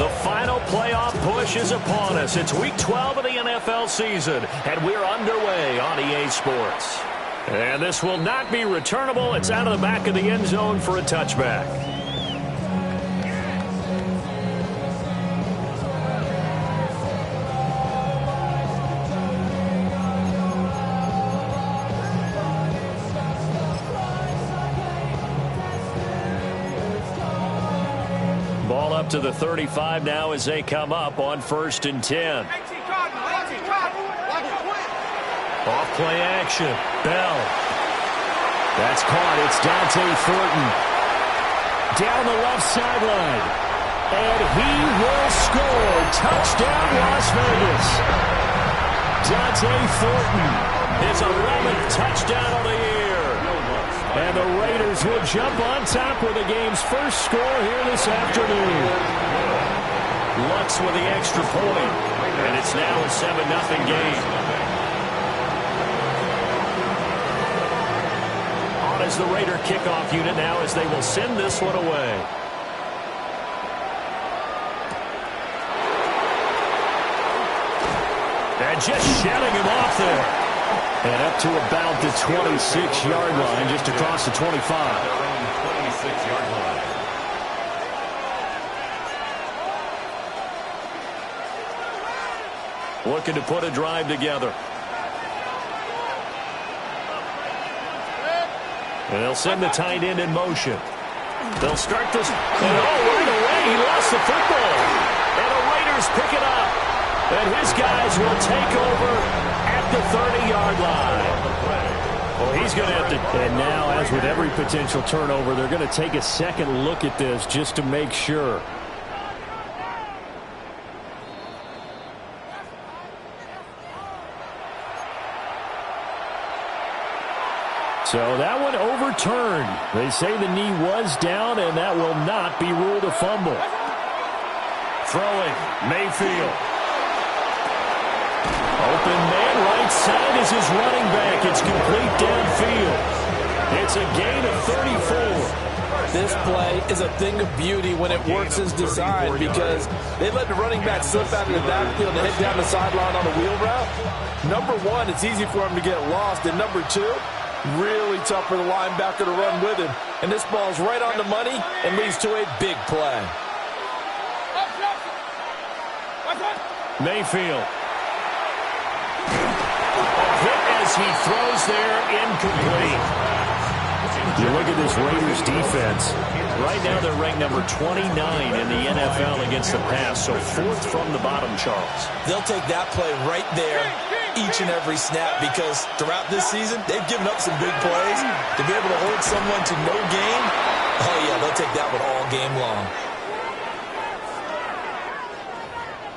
The final playoff push is upon us. It's Week 12 of the NFL season, and we're underway on EA Sports. And this will not be returnable. It's out of the back of the end zone for a touchback. Ball up to the 35 now as they come up on 1st and 10. Off play action. Bell. That's caught. It's Dante Thornton. Down the left sideline. And he will score. Touchdown, Las Vegas. Dante Thornton, his 11th touchdown of the year. And the Raiders will jump on top with the game's first score here this afternoon. Lux with the extra point. And it's now a 7-0 game. As the Raider kickoff unit now as they will send this one away. And just shutting him off there. And up to about the 26-yard line, just across the 25. 26-yard line. Looking to put a drive together. And they'll send the tight end in motion. They'll start this. And right away, he lost the football. And the Raiders pick it up. And his guys will take over at the 30-yard line. Well, he's going to have to. And now, as with every potential turnover, they're going to take a second look at this just to make sure. So that one overturned. They say the knee was down, and that will not be ruled a fumble. Throwing, Mayfield. Open man, right side is his running back. It's complete downfield. It's a gain of 34. This play is a thing of beauty when it works as designed because they let the running back slip out of the backfield and head down the sideline on a wheel route. Number one, it's easy for him to get lost, and number two, really tough for the linebacker to run with him. And this ball's right on the money and leads to a big play. Mayfield. A hit as he throws there, incomplete. You look at this Raiders defense. Right now they're ranked number 29 in the NFL against the pass. So 4th from the bottom, Charles. They'll take that play right there each and every snap because throughout this season, they've given up some big plays. To be able to hold someone to no gain, oh yeah, they'll take that one all game long.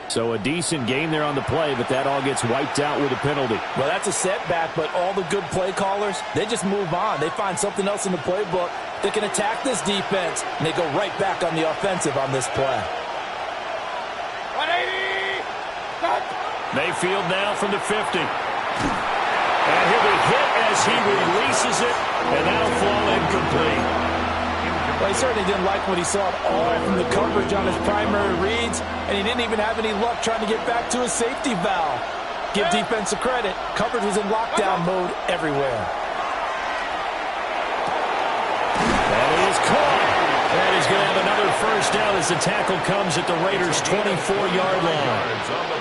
So a decent game there on the play, but that all gets wiped out with a penalty. Well, that's a setback, but all the good play callers, they just move on. They find something else in the playbook that can attack this defense, and they go right back on the offensive on this play. 180! Mayfield now from the 50. And he'll be hit as he releases it, and that'll fall incomplete. Well, he certainly didn't like what he saw at all from the coverage on his primary reads, and he didn't even have any luck trying to get back to his safety valve. Give defense credit. Coverage was in lockdown mode everywhere. That is caught. And he's going to have another first down as the tackle comes at the Raiders' 24-yard line.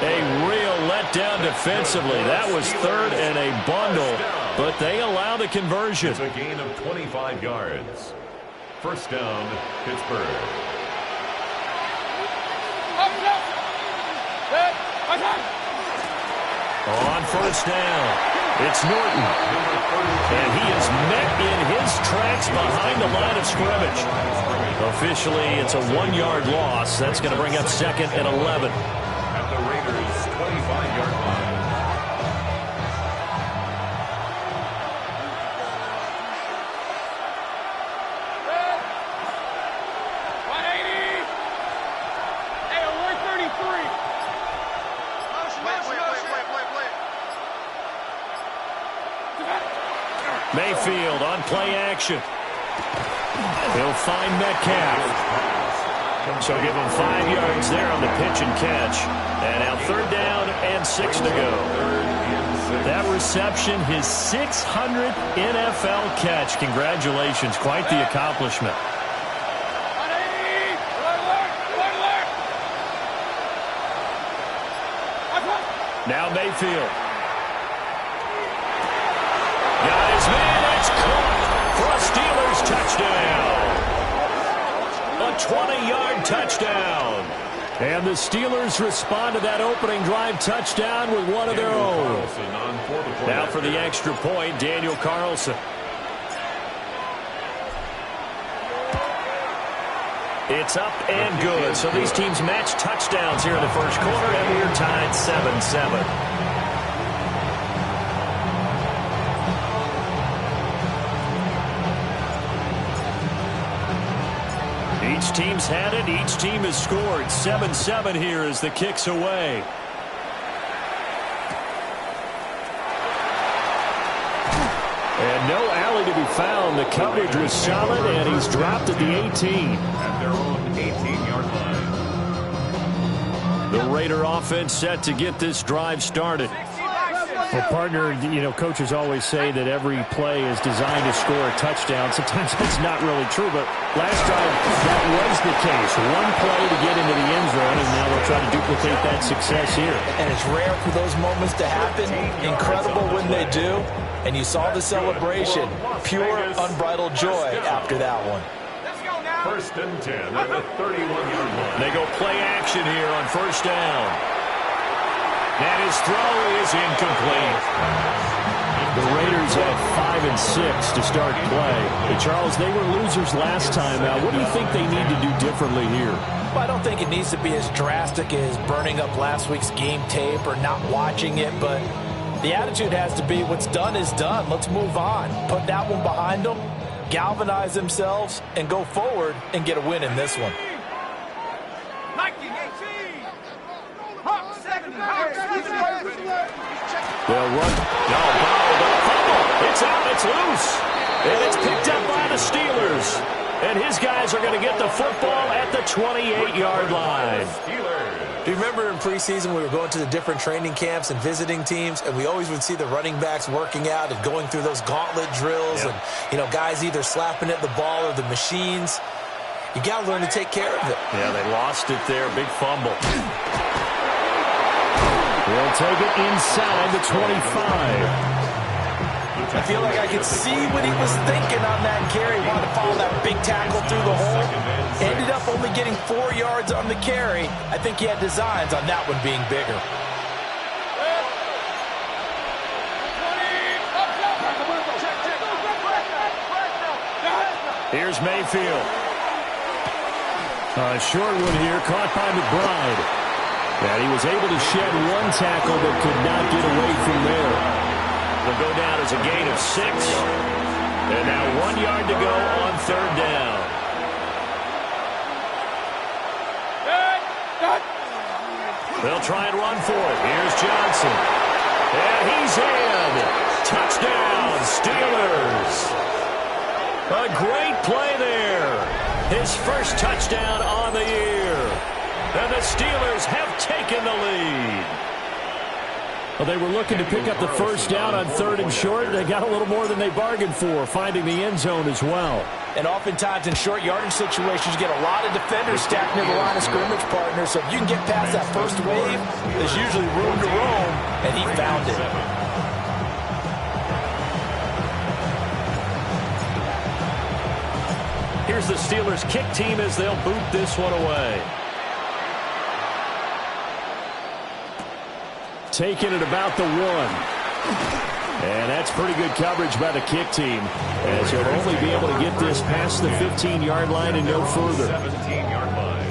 A real letdown defensively. That was 3rd and a bundle, but they allow the conversion. It's a gain of 25 yards. First down, Pittsburgh. On first down, it's Norton. And he is met in his tracks behind the line of scrimmage. Officially, it's a 1-yard loss. That's going to bring up 2nd and 11. At the Raiders' 25-yard line. Mayfield on play action. He'll find Metcalf. So give him 5 yards there on the pitch and catch. And now 3rd down and 6 to go. That reception, his 600th NFL catch. Congratulations. Quite the accomplishment. Now Mayfield. Got his man. It's caught for a Steelers touchdown. A 20-yard touchdown. And the Steelers respond to that opening drive touchdown with one of their own. Now for the extra point, Daniel Carlson. It's up and good. So these teams match touchdowns here in the first quarter, and we're tied 7-7. Each team's had it. Each team has scored. 7-7 here as the kick's away. And no alley to be found. The coverage was solid, and he's dropped at the 18. At their own 18-yard line. The Raider offense set to get this drive started. Well, partner, you know, coaches always say that every play is designed to score a touchdown. Sometimes that's not really true, but last time that was the case. One play to get into the end zone, and now they'll try to duplicate that success here. And it's rare for those moments to happen. Incredible when they do. And you saw the celebration. Pure, unbridled joy after that one. 1st and 10 at the 31-yard line. They go play action here on 1st down. And his throw is incomplete. The Raiders have 5 and 6 to start play. But Charles, they were losers last time. Now, what do you think they need to do differently here? Well, I don't think it needs to be as drastic as burning up last week's game tape or not watching it, but the attitude has to be what's done is done. Let's move on. Put that one behind them, galvanize themselves, and go forward and get a win in this one. They'll run. No, it's out. It's loose. And it's picked up by the Steelers. And his guys are going to get the football at the 28-yard line. Do you remember in preseason we were going to the different training camps and visiting teams, and we always would see the running backs working out and going through those gauntlet drills, and, you know, guys either slapping at the ball or the machines. You got to learn to take care of it. Yeah, they lost it there. Big fumble. They'll take it inside the 25. I feel like I could see what he was thinking on that carry. Wanted to follow that big tackle through the hole. Ended up only getting 4 yards on the carry. I think he had designs on that one being bigger. Here's Mayfield. A short one here, caught by McBride. And he was able to shed one tackle but could not get away from there. They'll go down as a gain of 6. And now 1 yard to go on 3rd down. They'll try and run for it. Here's Johnson. And he's in. Touchdown, Steelers. A great play there. His first touchdown on the year. And the Steelers have taken the lead. Well, they were looking to pick up the first down on 3rd and short. They got a little more than they bargained for, finding the end zone as well. And oftentimes in short yardage situations, you get a lot of defenders stacked near the line of scrimmage, partners. So if you can get past that first wave, there's usually room to roam, and he found it. Here's the Steelers kick team as they'll boot this one away. Taking it about the 1. And that's pretty good coverage by the kick team, as he'll only be able to get this past the 15-yard line and no further. 17-yard line.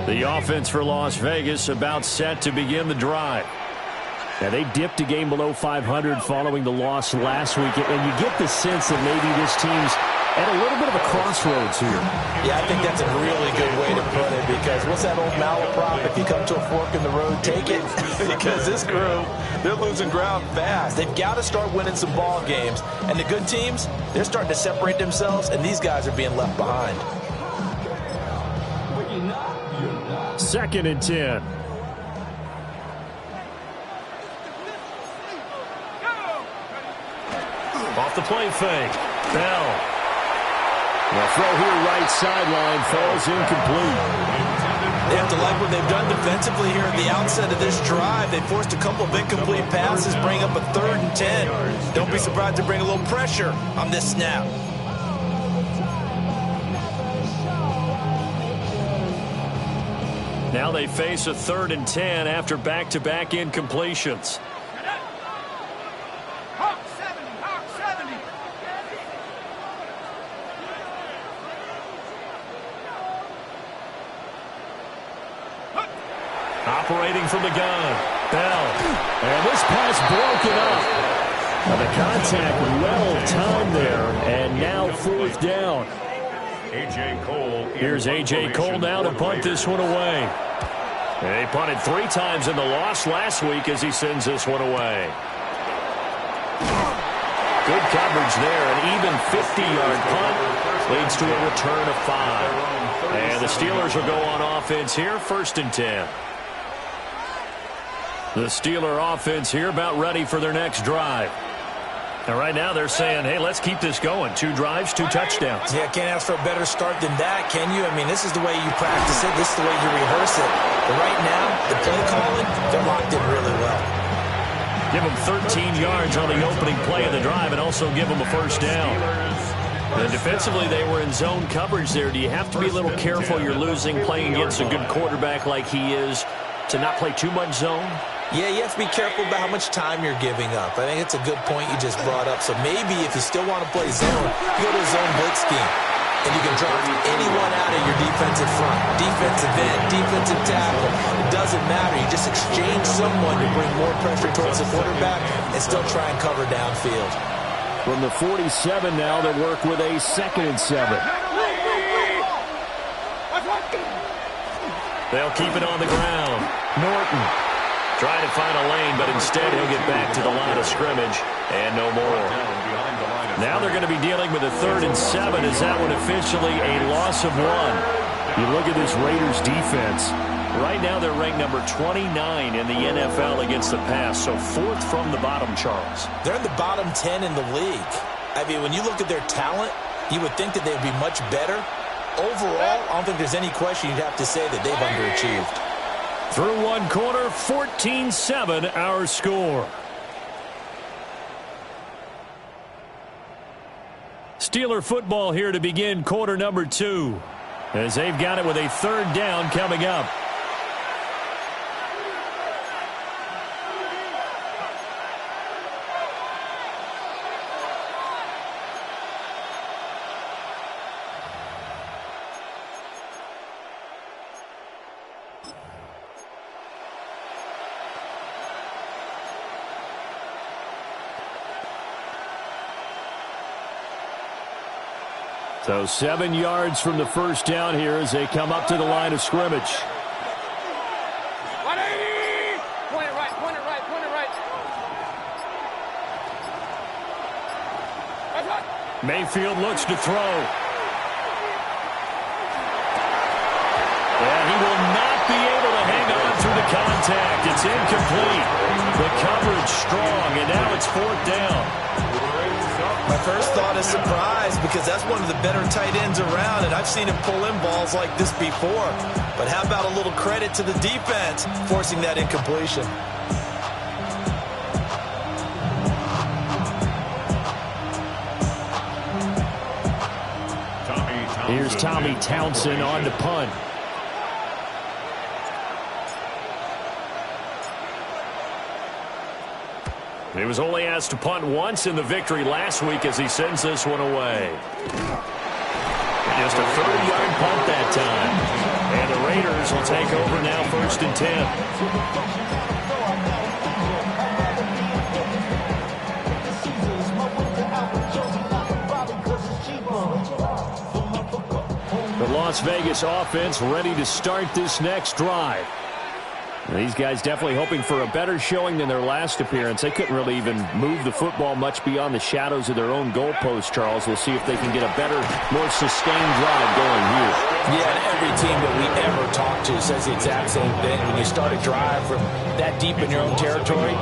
The offense for Las Vegas about set to begin the drive. Now, they dipped a game below 500 following the loss last week, and you get the sense that maybe this team's at a little bit of a crossroads here. Yeah, I think that's a really good way to put it, because what's that old malaprop? If you come to a fork in the road, take it. Because this crew, they're losing ground fast. They've got to start winning some ball games. And the good teams, they're starting to separate themselves, and these guys are being left behind. 2nd and 10. Off the play fake. Bell. The throw here right sideline falls incomplete. They have to like what they've done defensively here at the outset of this drive. They forced a couple of incomplete passes, bring up a 3rd and 10. Don't be surprised to bring a little pressure on this snap. Now they face a 3rd and 10 after back-to-back incompletions. Operating from the gun, Bell. And this pass broken up. Now the contact well timed there, and now 4th down. A.J. Cole. Here's A.J. Cole now to punt this one away. They punted 3 times in the loss last week as he sends this one away. Good coverage there. An even 50-yard punt leads to a return of 5. And the Steelers will go on offense here, 1st and 10. The Steeler offense here about ready for their next drive. And right now they're saying, hey, let's keep this going. 2 drives, 2 touchdowns. Yeah, can't ask for a better start than that, can you? I mean, this is the way you practice it. This is the way you rehearse it. But right now, the play calling, they're locked in really well. Give them 13 yards on the opening play of the drive and also give them a 1st down. And defensively, they were in zone coverage there. Do you have to be a little careful? You're losing, playing against a good quarterback like he is, to not play too much zone? Yeah, you have to be careful about how much time you're giving up. I think it's a good point you just brought up. So maybe if you still want to play zone, you go to a zone blitz scheme. And you can drop anyone out of your defensive front. Defensive end, defensive tackle. It doesn't matter. You just exchange someone to bring more pressure towards the quarterback and still try and cover downfield. From the 47 now, they work with a 2nd and 7. They'll keep it on the ground. Norton trying to find a lane, but instead he'll get back to the line of scrimmage and no more. Now they're going to be dealing with a 3rd and 7. Is that one officially a loss of 1? You look at this Raiders defense. Right now they're ranked number 29 in the NFL against the pass, so 4th from the bottom, Charles. They're in the bottom 10 in the league. I mean, when you look at their talent, you would think that they'd be much better. Overall, I don't think there's any question you'd have to say that they've underachieved. Through 1 quarter, 14-7 our score. Steeler football here to begin quarter number 2, as they've got it with a 3rd down coming up. So 7 yards from the 1st down here as they come up to the line of scrimmage. 180! Point it right, point it right, point it right. Mayfield looks to throw. And he will not be able to hang on through the contact. It's incomplete. The coverage strong, and now it's 4th down. My first thought is surprise, because that's one of the better tight ends around, and I've seen him pull in balls like this before. But how about a little credit to the defense forcing that incompletion? Here's Tommy Townsend on to punt. He was only asked to punt once in the victory last week as he sends this one away. Just a 30-yard punt that time. And the Raiders will take over now, 1st and 10. Las Vegas offense ready to start this next drive. These guys definitely hoping for a better showing than their last appearance. They couldn't really even move the football much beyond the shadows of their own goalpost, Charles. We'll see if they can get a better, more sustained drive going here. Yeah, and every team that we ever talk to says the exact same thing. When you start a drive from that deep in your own territory,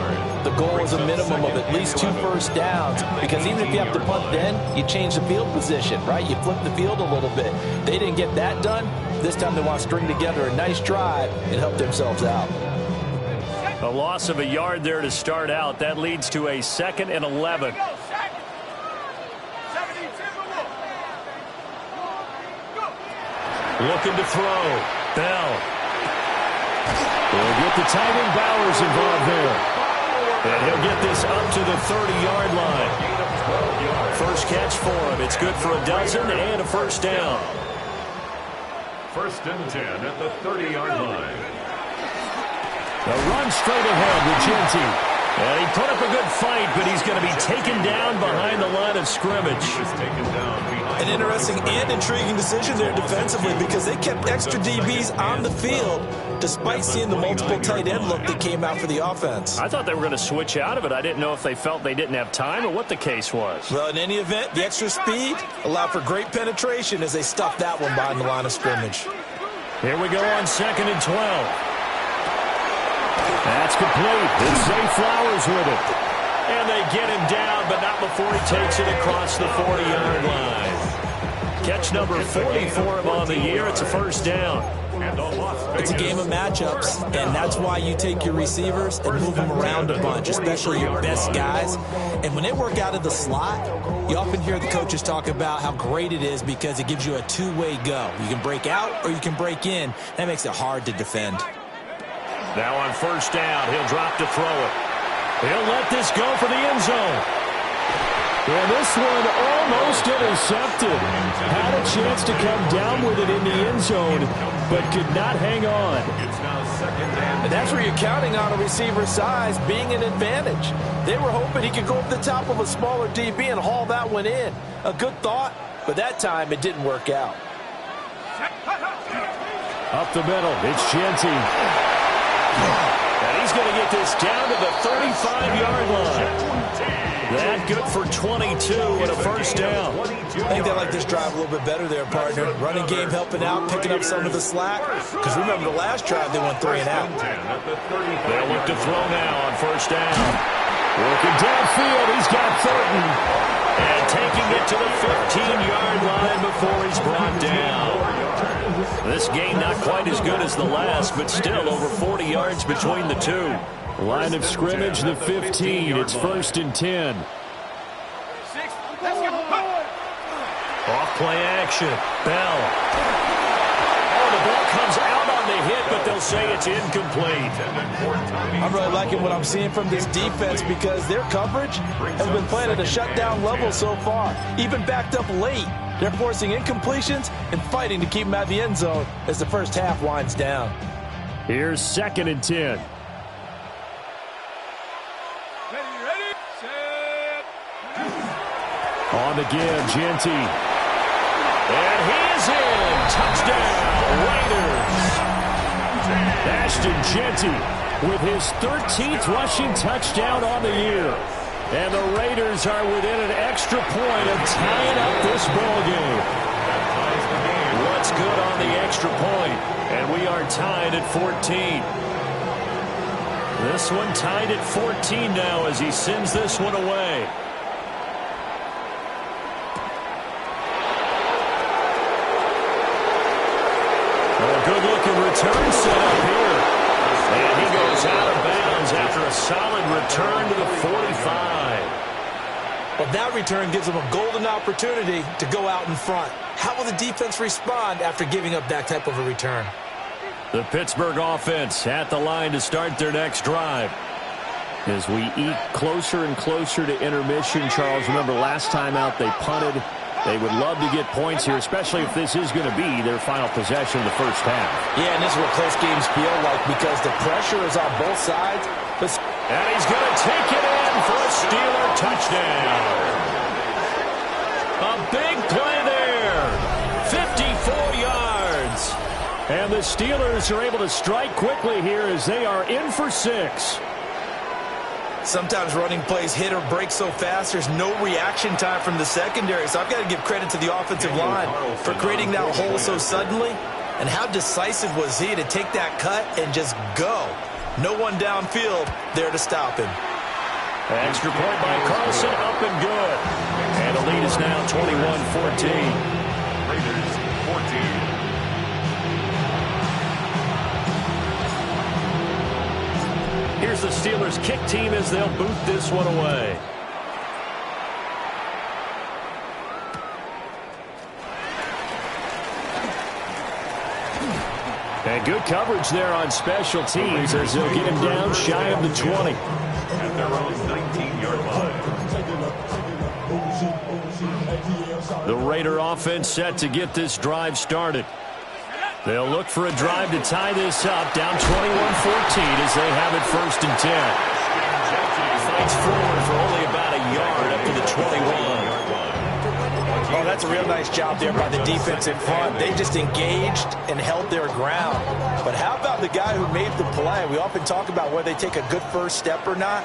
the goal is a minimum of at least 2 first downs, because even if you have to punt then, you change the field position, right? You flip the field a little bit. They didn't get that done. This time they want to string together a nice drive and help themselves out. A loss of a yard there to start out. That leads to a 2nd and 11. Looking to throw. Bell. We'll get the tight end Bowers involved there. And he'll get this up to the 30-yard line. First catch for him. It's good for a dozen and a first down. 1st and 10 at the 30-yard line. A run straight ahead with Genty. And he put up a good fight, but he's going to be taken down behind the line of scrimmage. An interesting and intriguing decision there defensively, because they kept extra DBs on the field despite seeing the multiple tight end look that came out for the offense. I thought they were going to switch out of it. I didn't know if they felt they didn't have time or what the case was. Well, in any event, the extra speed allowed for great penetration as they stuffed that one behind the line of scrimmage. Here we go on 2nd and 12. That's complete. It's Zay Flowers with it. And they get him down, but not before he takes it across the 40-yard line. Catch number 40 for him on the year. It's a first down. It's a game of matchups, and that's why you take your receivers and move them around a bunch, especially your best guys. And when they work out of the slot, you often hear the coaches talk about how great it is because it gives you a two-way go. You can break out or you can break in. That makes it hard to defend. Now on first down, he'll drop to throw it. He'll let this go for the end zone. And this one almost intercepted. Had a chance to come down with it in the end zone, but could not hang on. And that's where you're counting on a receiver's size being an advantage. They were hoping he could go up the top of a smaller DB and haul that one in. A good thought, but that time it didn't work out. Up the middle, it's Genty. And he's going to get this down to the 35-yard line. That good for 22 and a first down. I think they like this drive a little bit better there, partner. Running game helping out, picking up some of the slack. Because remember the last drive, they went 3 and out. They'll look to throw now on first down. Working downfield, he's got Thornton. And taking it to the 15-yard line before he's brought down. This game not quite as good as the last, but still over 40 yards between the two. Line of scrimmage, the 15. It's 1st and 10. Off play action. Bell. Oh, the ball comes out on the hit, but they'll say it's incomplete. I'm really liking what I'm seeing from this defense because their coverage has been playing at a shutdown level so far. Even backed up late. They're forcing incompletions and fighting to keep them out of the end zone as the first half winds down. Here's 2nd and 10. Ready, set. On the give, Genty. And he's in. Touchdown, Raiders. Ashton Genty with his 13th rushing touchdown on the year. And the Raiders are within an extra point of tying up this ball game. What's good on the extra point? And we are tied at 14. This one tied at 14 now as he sends this one away. A good-looking return set up here. And he goes out of bounds after a solid return to the 45. Well, that return gives them a golden opportunity to go out in front. How will the defense respond after giving up that type of a return? The Pittsburgh offense at the line to start their next drive. As we eke closer and closer to intermission, Charles, remember last time out they punted. They would love to get points here, especially if this is going to be their final possession of the first half. Yeah, and this is what close games feel like because the pressure is on both sides. And he's going to take it in for a Steeler touchdown. A big play there. 54 yards. Steelers are able to strike quickly here as they are in for 6. Sometimes running plays hit or break so fast, there's no reaction time from the secondary. So I've got to give credit to the offensive line for creating that hole so suddenly. And how decisive was he to take that cut and just go? No one downfield there to stop him. Extra point by Carlson, up and good. And the lead is now 21-14. Raiders 14. Here's the Steelers kick team as they'll boot this one away. And good coverage there on special teams as they'll get him down shy of the 20. At their own 19-yard line. The Raider offense set to get this drive started. They'll look for a drive to tie this up, down 21-14 as they have it 1st and 10. Fights forward for only about a yard up to the 21. Oh, that's a real nice job there by the defense in front. They just engaged and held their ground. But how about the guy who made the play? We often talk about whether they take a good first step or not.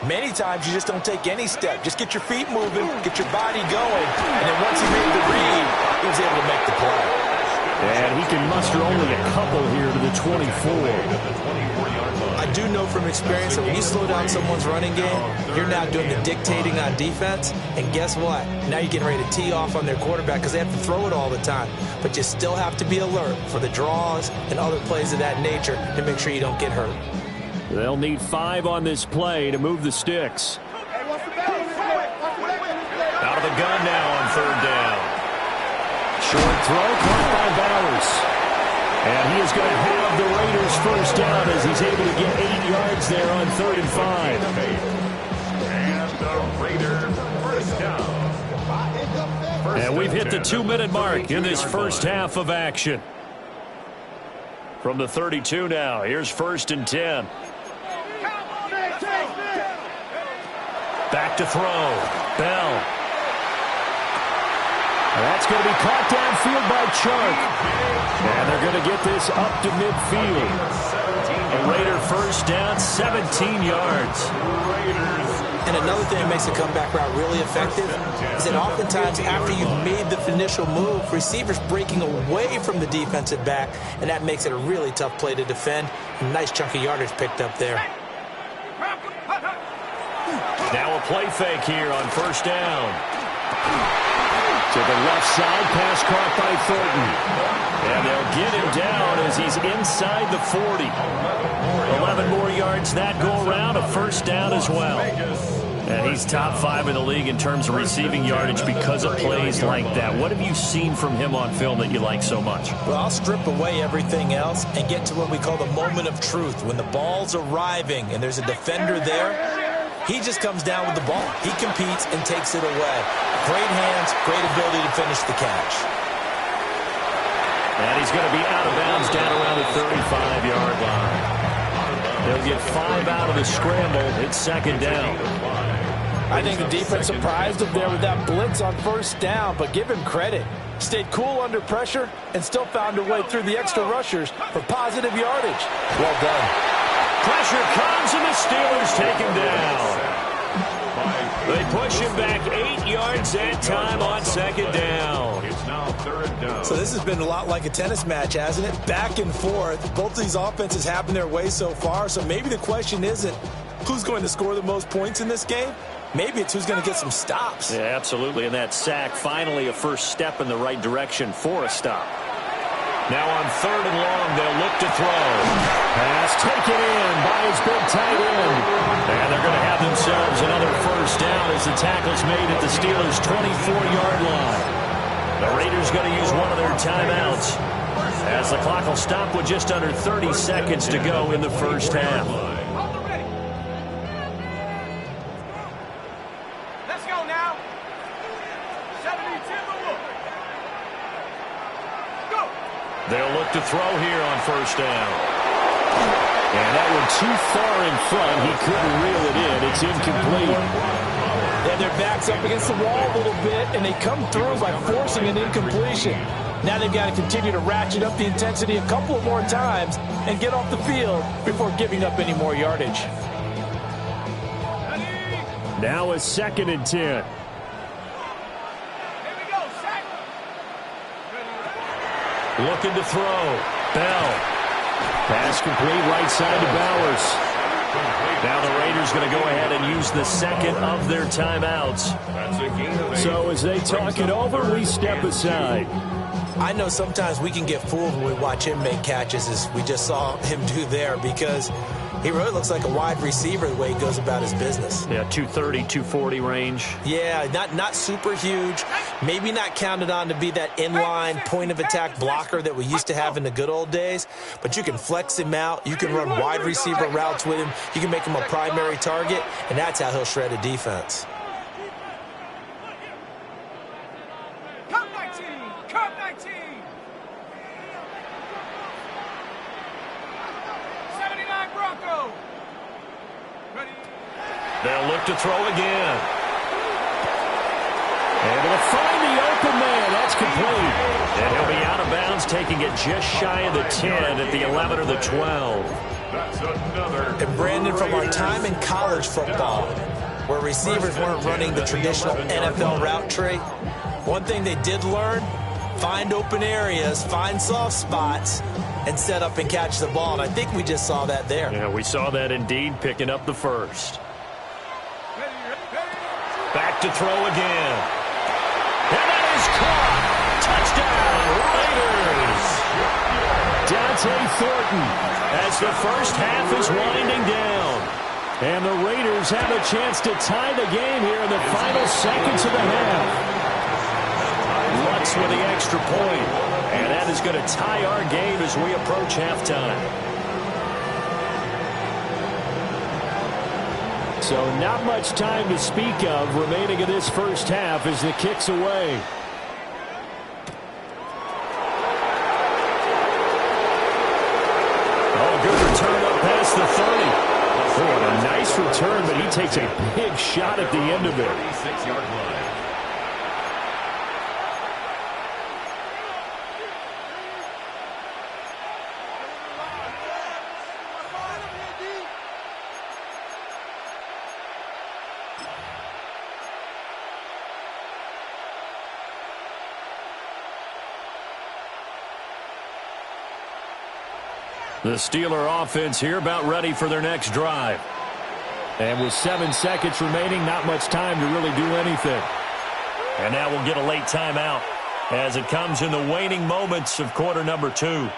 Many times you just don't take any step. Just get your feet moving, get your body going, and then once he made the read, he was able to make the play. And he can muster only a couple here to the 24. I do know from experience that when you slow down someone's running game, you're now doing the dictating on defense. And guess what? Now you're getting ready to tee off on their quarterback because they have to throw it all the time. But you still have to be alert for the draws and other plays of that nature to make sure you don't get hurt. They'll need 5 on this play to move the sticks. Out of the gun now on 3rd down. Short throw caught by Bowers. And he is going to have the Raiders 1st down as he's able to get 8 yards there on 3rd and 5. And the Raiders 1st down. And we've hit the 2-minute mark in this first half of action. From the 32 now, here's 1st and 10. Back to throw. Bell. That's going to be caught downfield by Chark. And they're going to get this up to midfield. A Raider 1st down, 17 yards. And another thing that makes the comeback route really effective is that oftentimes after you've made the initial move, receivers breaking away from the defensive back, and that makes it a really tough play to defend. A nice chunk of yardage picked up there. Now a play fake here on 1st down. To the left side, pass caught by Thornton. And they'll get him down as he's inside the 40. 11 more yards that go around, a 1st down as well. And he's top 5 in the league in terms of receiving yardage because of plays like that. What have you seen from him on film that you like so much? Well, I'll strip away everything else and get to what we call the moment of truth. When the ball's arriving and there's a defender there, he just comes down with the ball. He competes and takes it away. Great hands, great ability to finish the catch. And he's going to be out of bounds down around the 35-yard line. They'll get 5 out of the scramble. It's 2nd down. I think the defense surprised him there with that blitz on 1st down, but give him credit. Stayed cool under pressure and still found a way through the extra rushers for positive yardage. Well done. Pressure comes, and the Steelers take him down. They push him back 8 yards that time on 2nd down. It's now 3rd down. So this has been a lot like a tennis match, hasn't it? Back and forth. Both of these offenses having their way so far, so maybe the question isn't who's going to score the most points in this game. Maybe it's who's going to get some stops. Yeah, absolutely. And that sack, finally a first step in the right direction for a stop. Now on 3rd and long, they'll look to throw. Pass taken in by his big tight end. And they're going to have themselves another 1st down as the tackle's made at the Steelers' 24-yard line. The Raiders going to use one of their timeouts as the clock will stop with just under 30 seconds to go in the first half. Let's go now. 72 look. Go. They'll look to throw here on 1st down. And that one too far in front. He couldn't reel it in. It's incomplete. They have their backs up against the wall a little bit, and they come through by forcing an incompletion. Now they've got to continue to ratchet up the intensity a couple of more times and get off the field before giving up any more yardage. Now a 2nd and 10. Here we go, set. Looking to throw. Bell. Pass complete right side to Bowers. Now the Raiders going to go ahead and use the second of their timeouts. So as they talk it over, we step aside. I know sometimes we can get fooled when we watch him make catches, as we just saw him do there, because he really looks like a wide receiver the way he goes about his business. Yeah, 230, 240 range. Yeah, not super huge. Maybe not counted on to be that inline point-of-attack blocker that we used to have in the good old days. But you can flex him out. You can run wide receiver routes with him. You can make him a primary target, and that's how he'll shred a defense. Cup 19, Cup 19. 79 Bronco. Ready. They'll look to throw again. And they'll find the open man. That's complete. And he'll be out of bounds, taking it just shy of the 10 at the 11 or the 12. That's another. And Brandon, from our time in college football, where receivers weren't running the traditional NFL route tree, one thing they did learn, find open areas, find soft spots, and set up and catch the ball. And I think we just saw that there. Yeah, we saw that indeed, picking up the first. Back to throw again. And that is caught. Touchdown, Raiders. Dante Thornton As the first half is winding down. and the Raiders have a chance to tie the game here in the final seconds of the half. Lutz with the extra point. And that is going to tie our game as we approach halftime. So not much time to speak of remaining in this first half as the kick's away. Oh, good return up past the 30. Oh, and a nice return, but he takes a big shot at the end of it. 36-yard line. The Steeler offense here about ready for their next drive. And with 7 seconds remaining, not much time to really do anything. And now we'll get a late timeout as it comes in the waning moments of quarter number 2.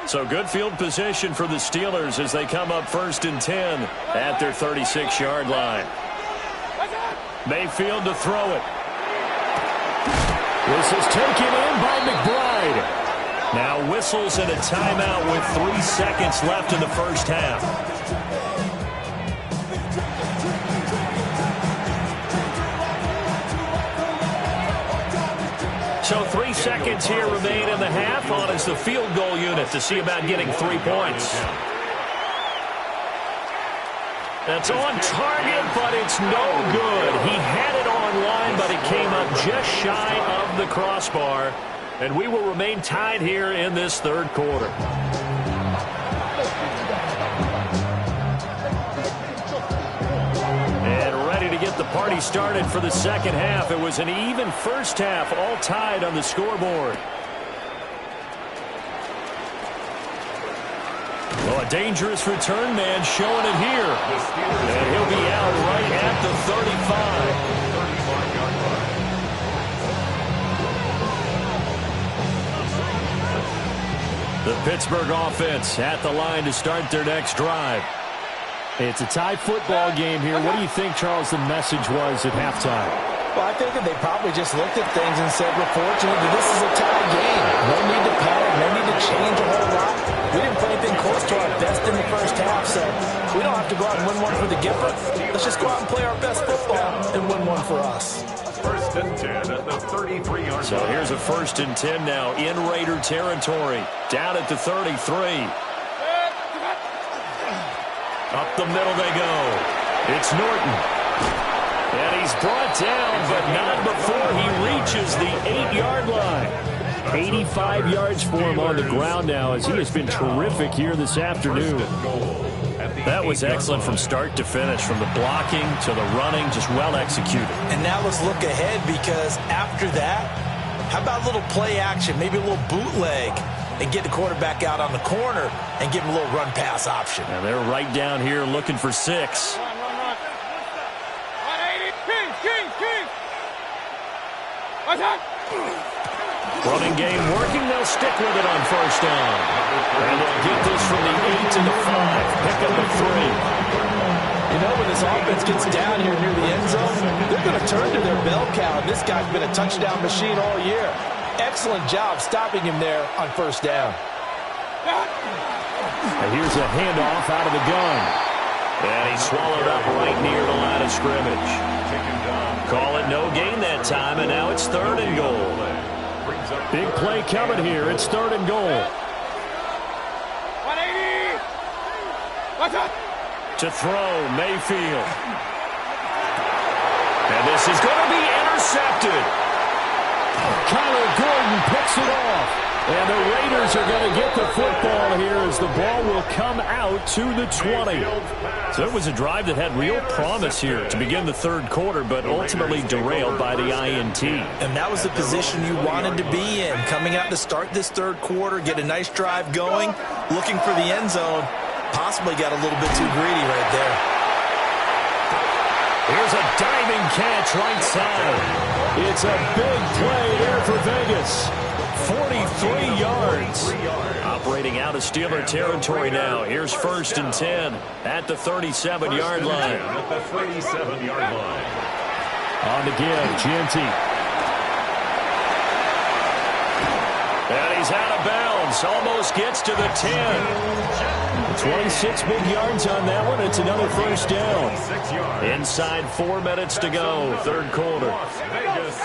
So good field position for the Steelers as they come up 1st and 10 at their 36-yard line. Mayfield to throw it. This is taken in by McBride. Now whistles and a timeout with 3 seconds left in the first half. So 3 seconds here remain in the half on as the field goal unit to see about getting 3 points. That's on target, but it's no good. He had it on line, but it came up just shy of the crossbar. And we will remain tied here in this third quarter. And ready to get the party started for the second half. It was an even first half, all tied on the scoreboard. Well, a dangerous return man showing it here. And he'll be out right at the 35. The Pittsburgh offense at the line to start their next drive. It's a tie football game here. What do you think, Charles, the message was at halftime? Well, I think that they probably just looked at things and said, we're fortunate that this is a tie game. No need to panic, no need to change a whole lot. We didn't play anything close to our best in the first half, so we don't have to go out and win one for the Gipper. Let's just go out and play our best football and win one for us. 1st and 10 at the 33-yard line. So here's a 1st and 10 now in Raider territory. Down at the 33. Up the middle they go. It's Norton. And he's brought down, but not before he reaches the 8-yard line. 85 yards for him on the ground now as he has been terrific here this afternoon. That was excellent from start to finish, from the blocking to the running, just well executed. And now let's look ahead, because after that, how about a little play action, maybe a little bootleg, and get the quarterback out on the corner and give him a little run-pass option. And they're right down here looking for 6. Run. 180. King. Attack. Running game working. They'll stick with it on first down. And they'll get this from the 8 to the 5. Pick up a 3. You know, when this offense gets down here near the end zone, they're going to turn to their bell cow. This guy's been a touchdown machine all year. Excellent job stopping him there on first down. And here's a handoff out of the gun. And he swallowed up right near the line of scrimmage. Call it no gain that time, and now it's 3rd and goal. Big play coming here. It's 3rd and goal. 180. Watch out. To throw, Mayfield. And this is going to be intercepted. Kyler Gordon picks it off. And the Raiders are going to get the football here as the ball will come out to the 20. So it was a drive that had real promise here to begin the 3rd quarter, but ultimately derailed by the INT. And that was the position you wanted to be in, coming out to start this 3rd quarter, get a nice drive going, looking for the end zone. Possibly got a little bit too greedy right there. Here's a diving catch right side. It's a big play here for Vegas. 43 yards. Operating out of Steeler territory now. Here's 1st and 10 at the 37-yard line. At the 37-yard line. On the give, Gianti. And he's out of bounds. Almost gets to the 10. 26 big yards on that one. It's another first down. Inside 4 minutes to go. 3rd quarter. Las Vegas,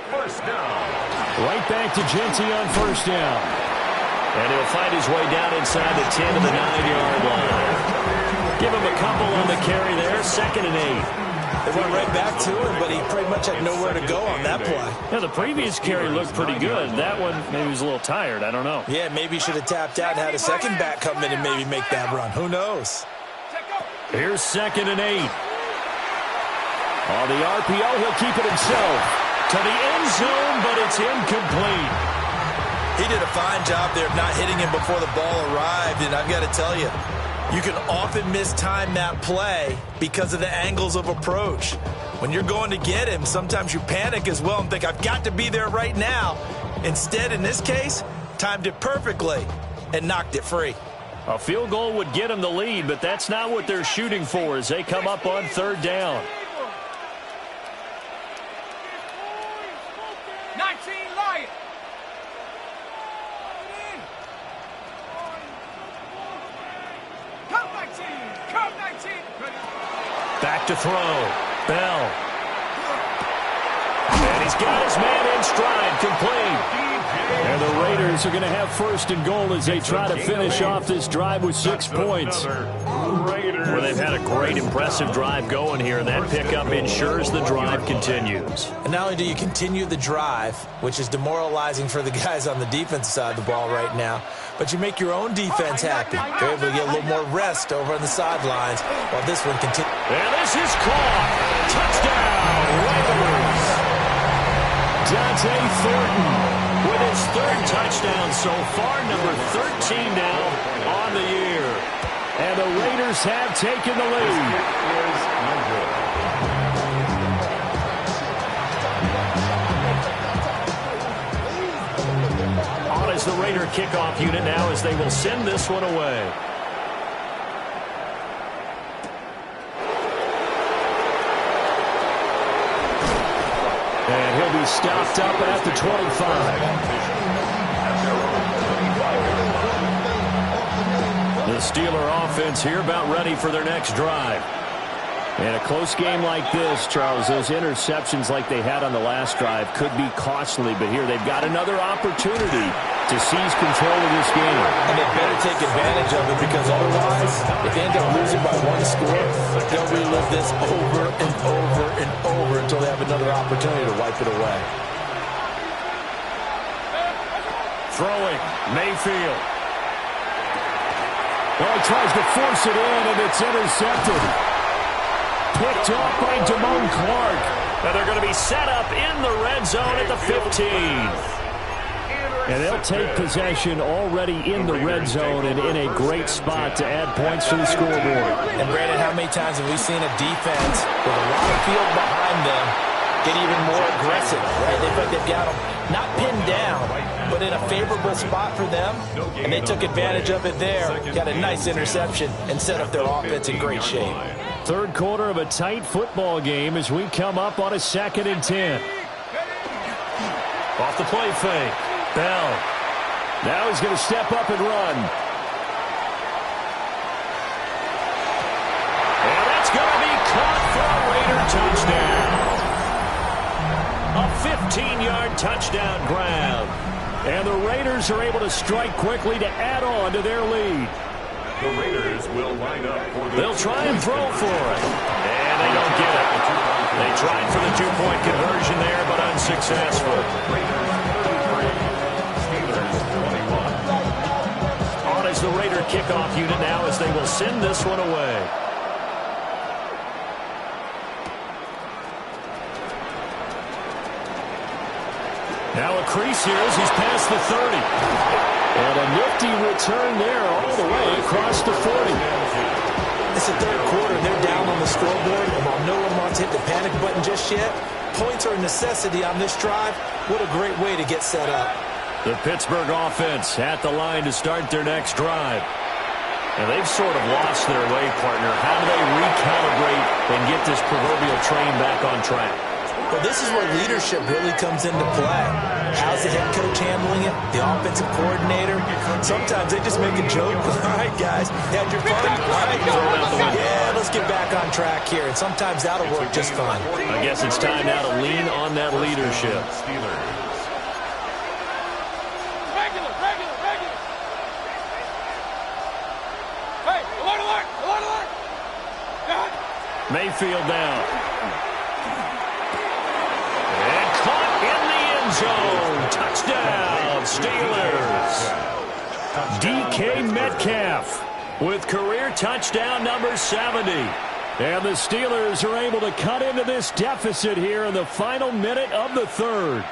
first down. Right back to Gianti on first down. And he'll find his way down inside the 10 to the 9-yard line. Give him a couple on the carry there. 2nd and 8. They went right back to him, but he pretty much had nowhere to go on that play. Yeah, the previous carry looked pretty good. That one, maybe he was a little tired. I don't know. Yeah, maybe he should have tapped out and had a second back come in and maybe make that run. Who knows? Here's 2nd and 8. On the RPO, he'll keep it himself. To the end zone, but it's incomplete. He did a fine job there of not hitting him before the ball arrived, and I've got to tell you, you can often mistime that play because of the angles of approach. When you're going to get him, sometimes you panic as well and think, I've got to be there right now. Instead, in this case, timed it perfectly and knocked it free. A field goal would get him the lead, but that's not what they're shooting for as they come up on 3rd down. 19 Lions. Come 19. Back to throw. Bell. And he's got his man in stride, complete. And the Raiders are going to have 1st and goal as they try to finish off this drive with 6 points. Well, they've had a great, impressive drive going here, and that pickup ensures the drive continues. And not only do you continue the drive, which is demoralizing for the guys on the defensive side of the ball right now, but you make your own defense happy. They're able to get a little more rest over on the sidelines while this one continues. And this is caught. Touchdown, Raiders. Dante Thornton with his 3rd touchdown so far, number 13 now on the year. And the Raiders have taken the lead. On is the Raider kickoff unit now as they will send this one away. And he'll be stopped up at the 25. The Steeler offense here about ready for their next drive. In a close game like this, Charles, those interceptions like they had on the last drive could be costly, but here they've got another opportunity to seize control of this game. And they better take advantage of it, because otherwise, if they end up losing by one score, they'll relive this over and over and over until they have another opportunity to wipe it away. Throwing, Mayfield. Well, he tries to force it in, and it's intercepted. Picked off by Damone Clark. And they're going to be set up in the red zone at the 15. And they'll take possession already in the red zone and in a great spot to add points to the scoreboard. And, Brandon, how many times have we seen a defense with a lot of field behind them get even more aggressive, right? They feel like they've got them not pinned down, but in a favorable spot for them, and they took advantage of it there. Got a nice interception and set up their offense in great shape. Third quarter of a tight football game as we come up on a 2nd and 10. Off the play fake. Bell. Now he's going to step up and run. And that's going to be caught for a Raider touchdown. A 15-yard touchdown grab. And the Raiders are able to strike quickly to add on to their lead. The Raiders will line up for the... They'll try and throw for it. And they don't get it. They tried for the 2-point conversion there, but unsuccessful. On as the Raider kickoff unit now as they will send this one away. Now a crease here as he's past the 30. And a nifty return there all the way across the 40. It's the third quarter. They're down on the scoreboard, and while no one wants to hit the panic button just yet, points are a necessity on this drive. What a great way to get set up. The Pittsburgh offense at the line to start their next drive. And they've sort of lost their way, partner. How do they recalibrate and get this proverbial train back on track? Well, this is where leadership really comes into play. How's the head coach handling it? The offensive coordinator? Sometimes they just make a joke. All right, guys, had your fun? All right, yeah, let's get back on track here. And sometimes that'll work just fine. I guess it's time now to lean on that leadership. Regular. Hey, alert. Mayfield down. And caught in the end zone. Touchdown, Steelers. DK Metcalf with career touchdown number 70. And the Steelers are able to cut into this deficit here in the final minute of the third.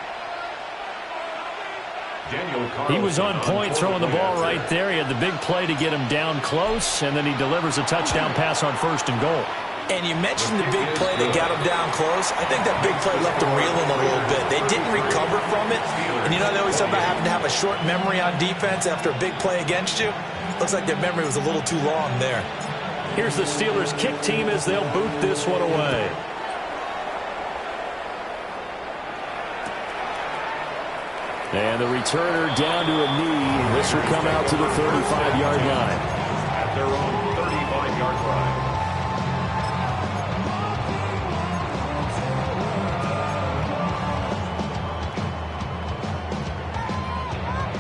He was on point throwing the ball right there. He had the big play to get him down close, and then he delivers a touchdown pass on 1st and goal. And you mentioned the big play that got him down close. I think that big play left him reeling a little bit. They didn't recover from it. And you know they always talk about having to have a short memory on defense after a big play against you. Looks like their memory was a little too long there. Here's the Steelers kick team as they'll boot this one away. And the returner down to a knee. This will come out to the 35-yard line. At their own 35-yard line.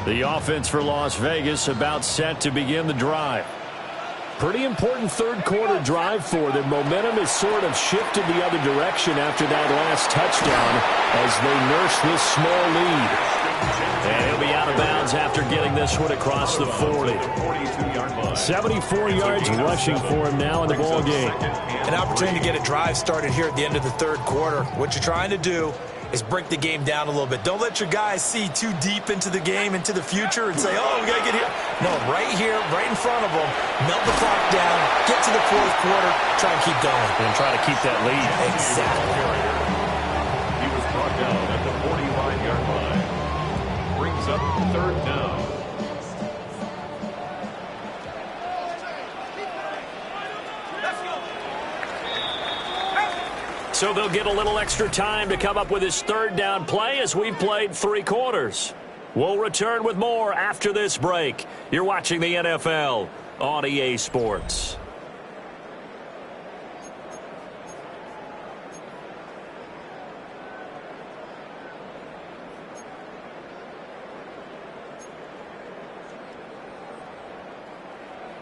The offense for Las Vegas about set to begin the drive. Pretty important third quarter drive for them. Momentum has sort of shifted the other direction after that last touchdown as they nurse this small lead. And he'll be out of bounds after getting this one across the 40. 74 yards rushing for him now in the ball game. An opportunity to get a drive started here at the end of the third quarter. What you're trying to do is break the game down a little bit. Don't let your guys see too deep into the game, into the future, and say, oh, we got to get here. No, right here, right in front of them, melt the clock down, get to the fourth quarter, try and keep going. And try to keep that lead. Exactly. He was brought down at the 45-yard line. Brings up third down. So they'll get a little extra time to come up with his third down play as we've played 3 quarters. We'll return with more after this break. You're watching the NFL on EA Sports.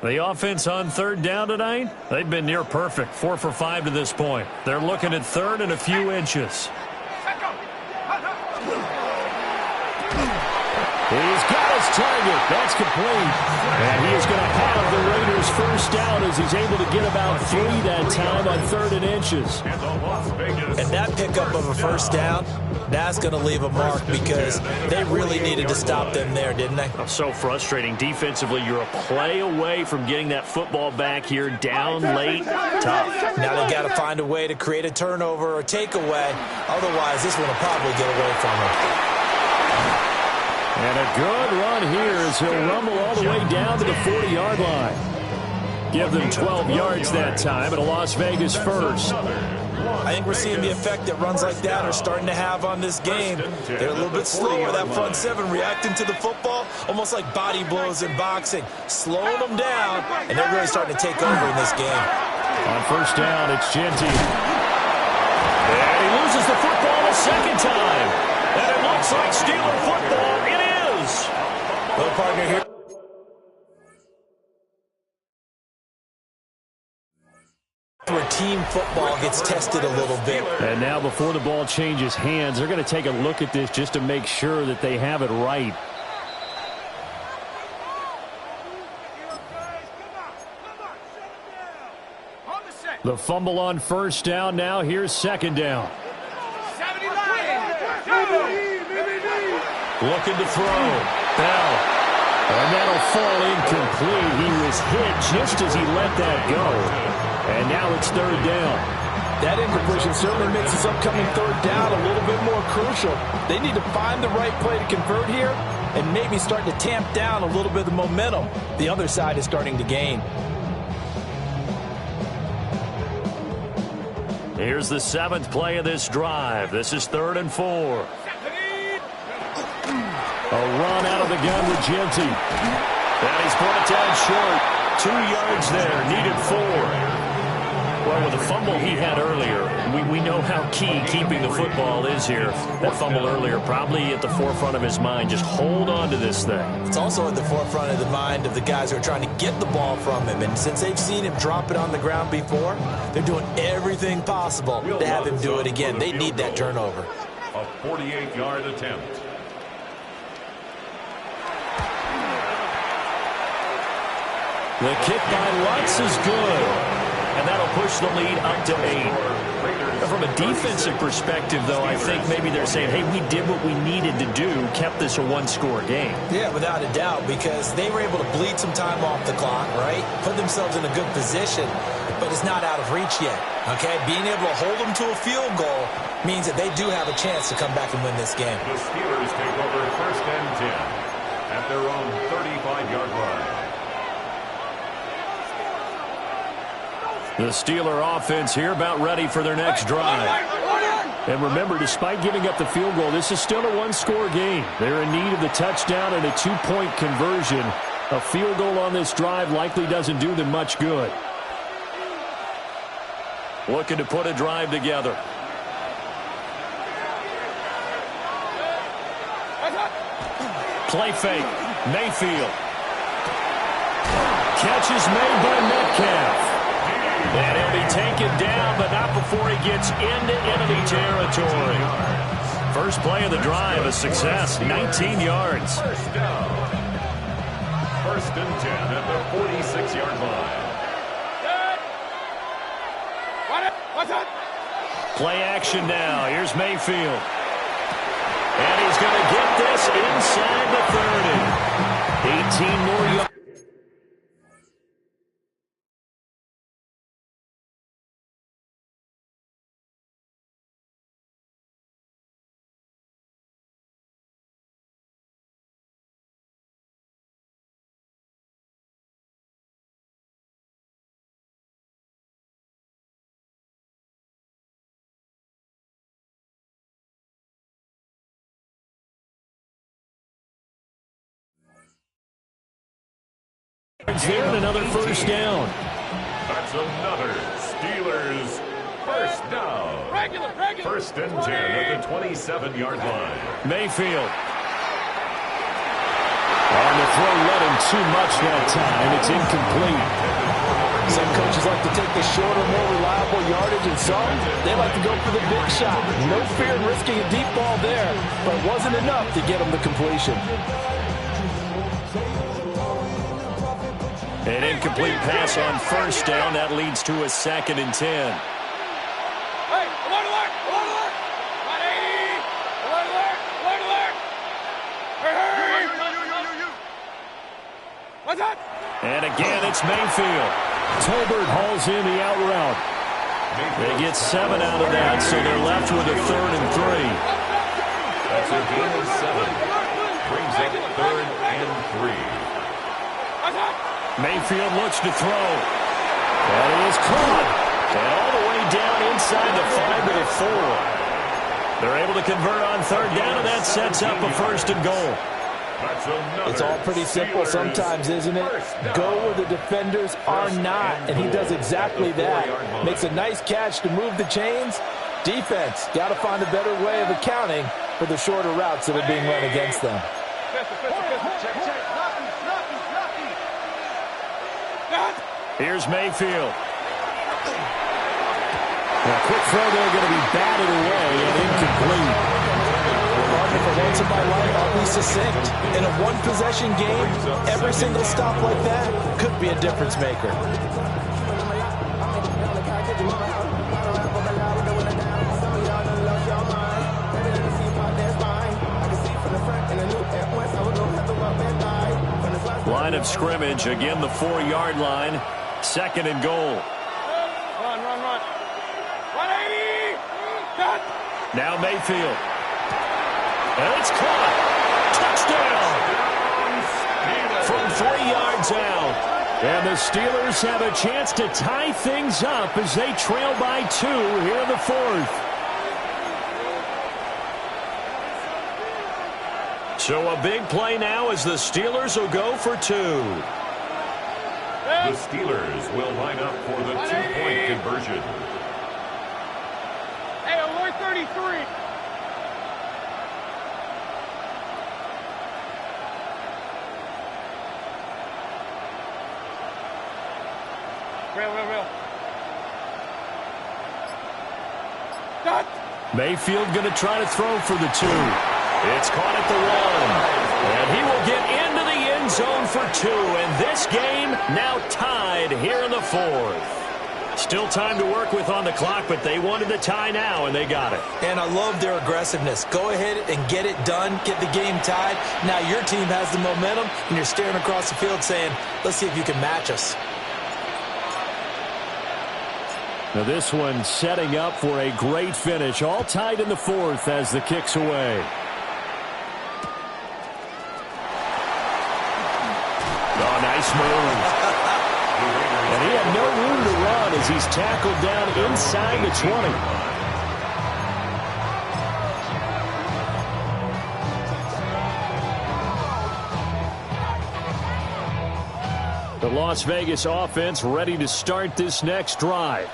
The offense on third down tonight, they've been near perfect, 4 for 5 to this point. They're looking at third and a few inches. He's got his target. That's complete. And he is going to have the Raiders first down as he's able to get about 3 that time on third and inches. And that pickup of a first down, that's going to leave a mark because they really needed to stop them there, didn't they? So frustrating. Defensively, you're a play away from getting that football back here down late. Tough. Now they got to find a way to create a turnover or takeaway. Otherwise, this one will probably get away from them. And a good run here as he'll rumble all the way down to the 40-yard line. Give them 12 yards that time at a Las Vegas first. I think we're seeing the effect that runs like that are starting to have on this game. They're a little bit slower, that front seven, reacting to the football, almost like body blows in boxing, slowing them down, and they're really starting to take over in this game. On first down, it's Genty. And he loses the football a second time. And it looks like Steeler football. It is. Well, partner, here. Where team football gets tested a little bit. And now before the ball changes hands, they're going to take a look at this just to make sure that they have it right. The fumble on first down. Now here's second down. Looking to throw. Bell. And that'll fall incomplete. He was hit just as he let that go. And now it's third down. That incompletion certainly makes this upcoming third down a little bit more crucial. They need to find the right play to convert here and maybe start to tamp down a little bit of the momentum the other side is starting to gain. Here's the 7th play of this drive. This is 3rd and 4. A run out of the gun with Genty. And he's brought down short. 2 yards there. Needed 4. Well, with the fumble he had earlier, we know how key keeping the football is here. That fumble earlier probably at the forefront of his mind. Just hold on to this thing. It's also at the forefront of the mind of the guys who are trying to get the ball from him. And since they've seen him drop it on the ground before, they're doing everything possible to have him do it again. They need that turnover. A 48-yard attempt. The kick by Lutz is good. And that'll push the lead up to 8. From a defensive perspective, though, I think maybe they're saying, hey, we did what we needed to do, kept this a one-score game. Yeah, without a doubt, because they were able to bleed some time off the clock, right? Put themselves in a good position, but it's not out of reach yet, okay? Being able to hold them to a field goal means that they do have a chance to come back and win this game. The Steelers take over 1st and 10 at their own 35-yard line. The Steeler offense here about ready for their next drive. And remember, despite giving up the field goal, this is still a one-score game. They're in need of the touchdown and a 2-point conversion. A field goal on this drive likely doesn't do them much good. Looking to put a drive together. Play fake. Mayfield. Catch is made by Metcalf. And he'll be taken down, but not before he gets into enemy territory. First play of the drive, a success, 19 yards. First down. 1st and 10 at the 46-yard line. Play action now. Here's Mayfield. And he's going to get this inside the 30. 18 more yards. There and another first down. That's another Steelers first down. Regular. 1st and 10 at the 27-yard line. Mayfield. On and the throw led him too much that time. It's incomplete. Some coaches like to take the shorter, more reliable yardage, and some, they like to go for the big shot. No fear in risking a deep ball there, but it wasn't enough to get him the completion. An incomplete pass on first down. That leads to a 2nd and 10. Hey, alert, alert, alert, alert. 180. Alert, alert, alert, alert. Hey, hey. What's that? And again, it's Mayfield. Tolbert hauls in the out route. They get 7 out of that, so they're left with a 3rd and 3. That's a gain of 7. Brings up 3rd and 3. What's that? Mayfield looks to throw. That is caught. And all the way down inside the 5 to the 4. They're able to convert on 3rd down, and that sets up a 1st and goal. It's all pretty simple sometimes, isn't it? Go where the defenders are not, and he does exactly that. Makes a nice catch to move the chains. Defense, got to find a better way of accounting for the shorter routes that are being run against them. Here's Mayfield. A quick throw there going to be batted away and incomplete. For once in my life, I'll be succinct. In a one-possession game, every single stop like that could be a difference maker. Line of scrimmage, again the 4-yard line. 2nd and goal. Run, run, run. 180. Cut. Now Mayfield. And it's caught. Touchdown. From 3 yards out. And the Steelers have a chance to tie things up as they trail by 2 here in the 4th. So a big play now as the Steelers will go for 2. The Steelers will line up for the 2-point conversion. Hey, alert 33. Real. Cut. Mayfield going to try to throw for the 2. It's caught at the 1. And he will get into the end zone for 2. And this game now tied here in the 4th. Still time to work with on the clock, but they wanted the tie now, and they got it. And I love their aggressiveness. Go ahead and get it done. Get the game tied. Now your team has the momentum, and you're staring across the field saying, let's see if you can match us. Now this one setting up for a great finish. All tied in the 4th as the kick's away. Oh, nice move. And he had no room to run as he's tackled down inside the 20. The Las Vegas offense ready to start this next drive.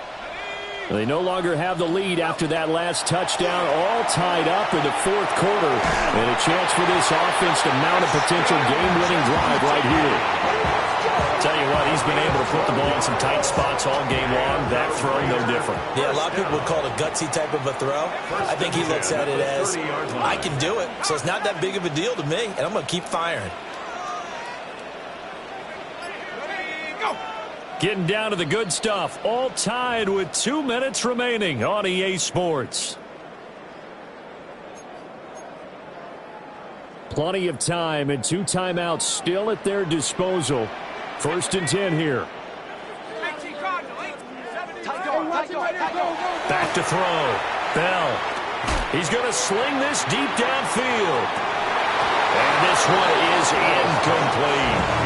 They no longer have the lead after that last touchdown, all tied up in the 4th quarter. And a chance for this offense to mount a potential game-winning drive right here. Tell you what, he's been able to put the ball in some tight spots all game long. That throw, no different. Yeah, a lot of people would call it a gutsy type of a throw. I think he looks at it as, I can do it, so it's not that big of a deal to me, and I'm going to keep firing. Getting down to the good stuff. All tied with 2 minutes remaining on EA Sports. Plenty of time and 2 timeouts still at their disposal. 1st and 10 here. Back to throw. Bell. He's going to sling this deep downfield. And this one is incomplete.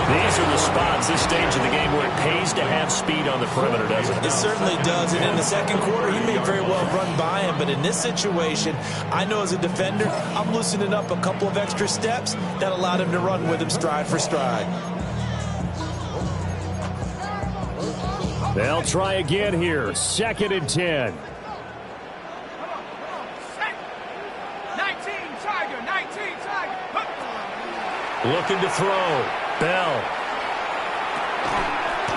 These are the spots, this stage of the game, where it pays to have speed on the perimeter, doesn't it? It certainly does. And in the 2nd quarter, he may very well run by him. But in this situation, I know as a defender, I'm loosening up a couple of extra steps that allowed him to run with him stride for stride. They'll try again here. 2nd and 10. 19, Tiger, 19, Tiger. Looking to throw. Bell.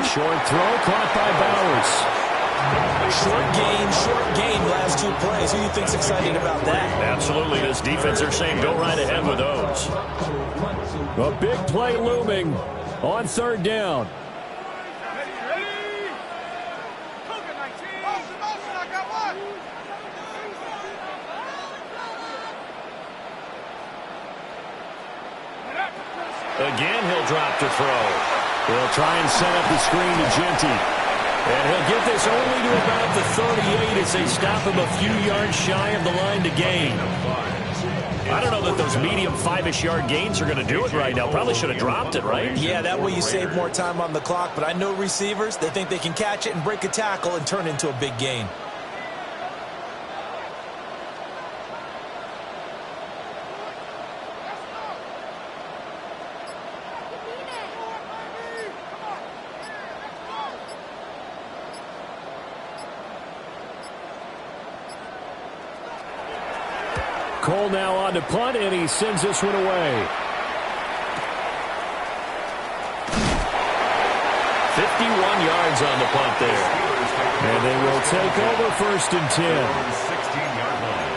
Short throw caught by Bowers. Short game, last two plays. Who do you think's excited about that? Absolutely. This defense are saying go right ahead with those. A big play looming on third down. Again, he'll drop to throw. He'll try and set up the screen to Genty. And he'll get this only to about the 38 as they stop him a few yards shy of the line to gain. I don't know that those medium 5-ish yard gains are going to do it right now. Probably should have dropped it, right? Yeah, that way you save more time on the clock. But I know receivers, they think they can catch it and break a tackle and turn into a big gain. Cole now on to punt, and he sends this one away. 51 yards on the punt there. And they will take over first and 10. 16-yard line.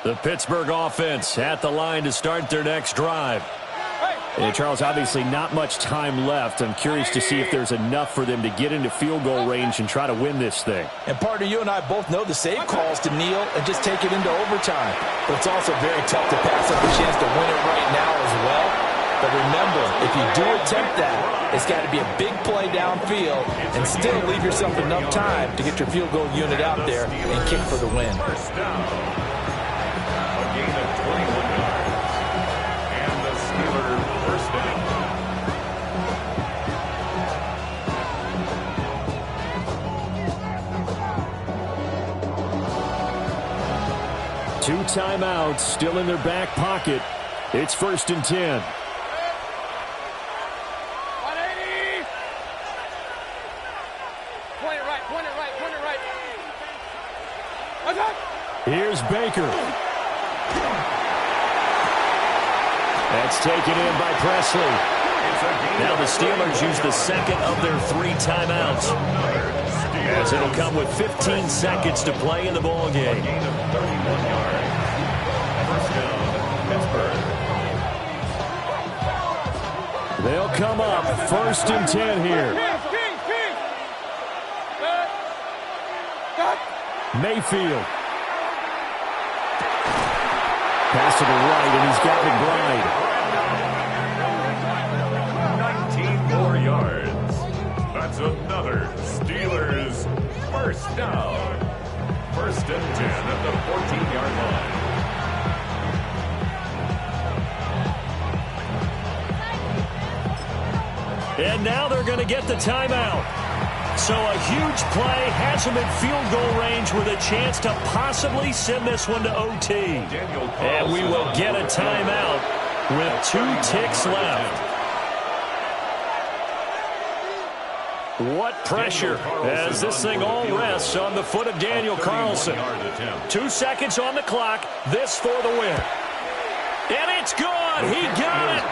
The Pittsburgh offense at the line to start their next drive. And Charles, obviously not much time left. I'm curious to see if there's enough for them to get into field goal range and try to win this thing. And partner, you and I both know the save calls to kneel and just take it into overtime. But it's also very tough to pass up a chance to win it right now as well. But remember, if you do attempt that, it's got to be a big play downfield and still leave yourself enough time to get your field goal unit out there and kick for the win. First down. A gain of 21 yards. And the Steelers first down. Two timeouts still in their back pocket. It's first and 10. 180. Point it right. Attack. Here's Baker. That's taken in by Presley. Now the Steelers use the second of their 3 timeouts, as it'll come with 15 seconds to play in the ball game. Gain of 31 yards. First down, Pittsburgh. They'll come up first and 10 here. King. Cut. Mayfield. Pass to the right, and he's got McBride. 19 more yards. That's another Steelers first down. First and 10 at the 14-yard line. And now they're going to get the timeout. So a huge play has them in field goal range with a chance to possibly send this one to OT. And we will get a timeout with 2 ticks left. What pressure as this thing all rests on the foot of Daniel Carlson. 2 seconds on the clock. This for the win. And it's good. He got it.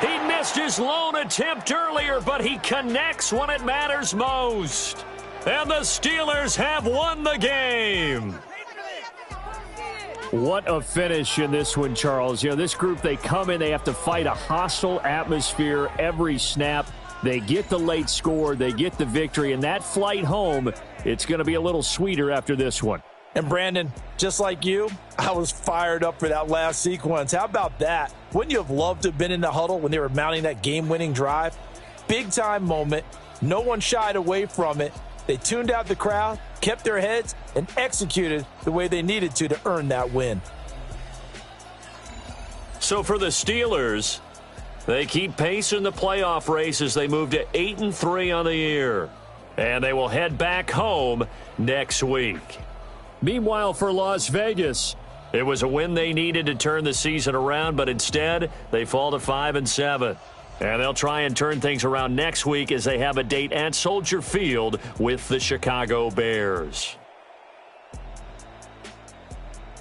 He missed his lone attempt earlier, but he connects when it matters most. And the Steelers have won the game. What a finish in this one, Charles. You know, this group, they come in, they have to fight a hostile atmosphere every snap. They get the late score, they get the victory, and that flight home, it's going to be a little sweeter after this one. And Brandon, just like you, I was fired up for that last sequence. How about that? Wouldn't you have loved to have been in the huddle when they were mounting that game-winning drive? Big-time moment. No one shied away from it. They tuned out the crowd, kept their heads, and executed the way they needed to earn that win. So for the Steelers, they keep pace in the playoff race as they move to 8-3 on the year. And they will head back home next week. Meanwhile, for Las Vegas, it was a win they needed to turn the season around, but instead they fall to 5-7. And they'll try and turn things around next week as they have a date at Soldier Field with the Chicago Bears.